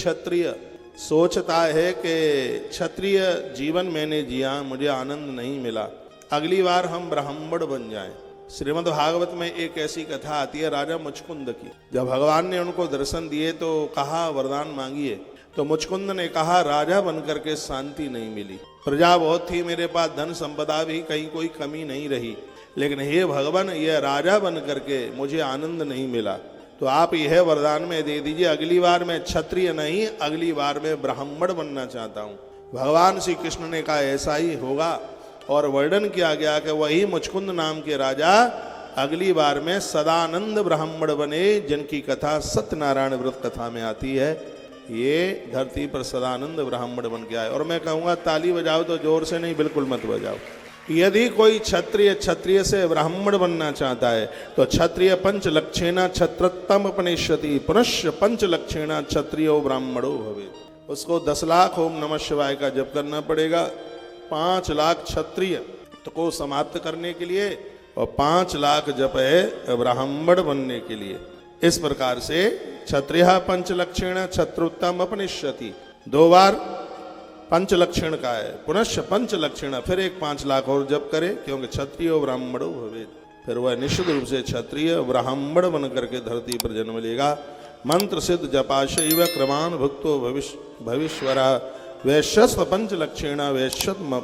क्षत्रिय सोचता है कि क्षत्रिय जीवन मैंने जिया, मुझे आनंद नहीं मिला, अगली बार हम ब्राह्मण बन जाएं। श्रीमद् भागवत में एक ऐसी कथा आती है राजा मुचकुंद की। जब भगवान ने उनको दर्शन दिए तो कहा वरदान मांगिए, तो मुचकुंद ने कहा राजा बनकर के शांति नहीं मिली, प्रजा बहुत थी मेरे पास, धन संपदा भी कहीं कोई कमी नहीं रही, लेकिन हे भगवान यह राजा बन करके मुझे आनंद नहीं मिला, तो आप यह वरदान में दे दीजिए अगली बार मैं क्षत्रिय नहीं, अगली बार मैं ब्राह्मण बनना चाहता हूँ। भगवान श्री कृष्ण ने कहा ऐसा ही होगा, और वर्णन किया गया कि वही मुचकुंद नाम के राजा अगली बार में सदानंद ब्राह्मण बने, जिनकी कथा सत्यनारायण व्रत कथा में आती है। ये धरती पर सदानंद ब्राह्मण बन के आए। और मैं कहूँगा ताली बजाओ तो जोर से नहीं, बिल्कुल मत बजाओ। यदि कोई क्षत्रिय से ब्राह्मण बनना चाहता है तो क्षत्रिय पंचलक्षेणा क्षत्रत्तम अपनेष्यति पुनश्च पंचलक्षेणा क्षत्रियो ब्राह्मणो भवेत्। उसको 10 लाख ओम नमः शिवाय का जप करना पड़ेगा, 5 लाख क्षत्रिय को समाप्त करने के लिए और 5 लाख जप है ब्राह्मण बनने के लिए। इस प्रकार से क्षत्रिय पंचलक्षेण क्षत्रोत्तम अपनिष्यति, 2 बार पंचलक्षण का है, पुनश्च पंचलक्षण, फिर एक 5 लाख और जप करे, क्योंकि क्षत्रियो ब्राह्मणो भवेत्। फिर वह निश्चित रूप से क्षत्रिय ब्राह्मण बन करके धरती पर जन्म लेगा। मंत्र सिद्ध जपाशैव क्रमान भुक्तो भविष्वरा वैश्यस्व पंचलक्षेण वैश्यत्म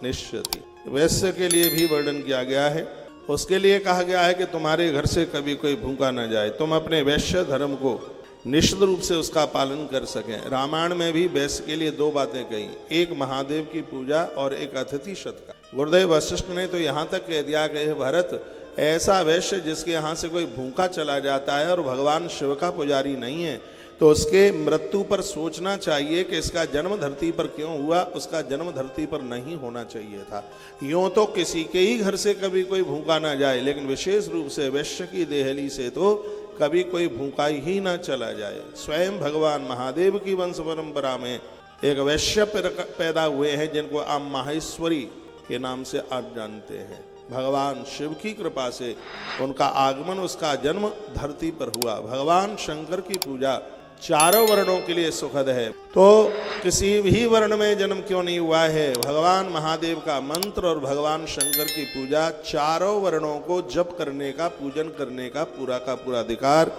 निश्यति। वैश्य के लिए भी वर्णन किया गया है। उसके लिए कहा गया है कि तुम्हारे घर से कभी कोई भूखा न जाए, तुम अपने वैश्य धर्म को निश्चित रूप से उसका पालन कर सकें। रामायण में भी वैश्य के लिए 2 बातें कही, एक महादेव की पूजा और एक अतिथि सत्कार। गुरुदेव वशिष्ठ ने तो यहाँ तक कह दिया कि भरत, ऐसा वैश्य जिसके यहाँ से कोई भूखा चला जाता है और भगवान शिव का पुजारी नहीं है, तो उसके मृत्यु पर सोचना चाहिए कि इसका जन्म धरती पर क्यों हुआ, उसका जन्म धरती पर नहीं होना चाहिए था। यूं तो किसी के ही घर से कभी कोई भूखा ना जाए, लेकिन विशेष रूप से वैश्य की देहली से तो कभी कोई भूखा ही ना चला जाए। स्वयं भगवान महादेव की वंश परंपरा में एक वैश्य पैदा हुए हैं, जिनको आप माहेश्वरी के नाम से आप जानते हैं। भगवान शिव की कृपा से उनका आगमन, उसका जन्म धरती पर हुआ। भगवान शंकर की पूजा चारों वर्णों के लिए सुखद है, तो किसी भी वर्ण में जन्म क्यों नहीं हुआ है, भगवान महादेव का मंत्र और भगवान शंकर की पूजा, चारों वर्णों को जप करने का, पूजन करने का पूरा अधिकार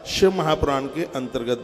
शिव महापुराण के अंतर्गत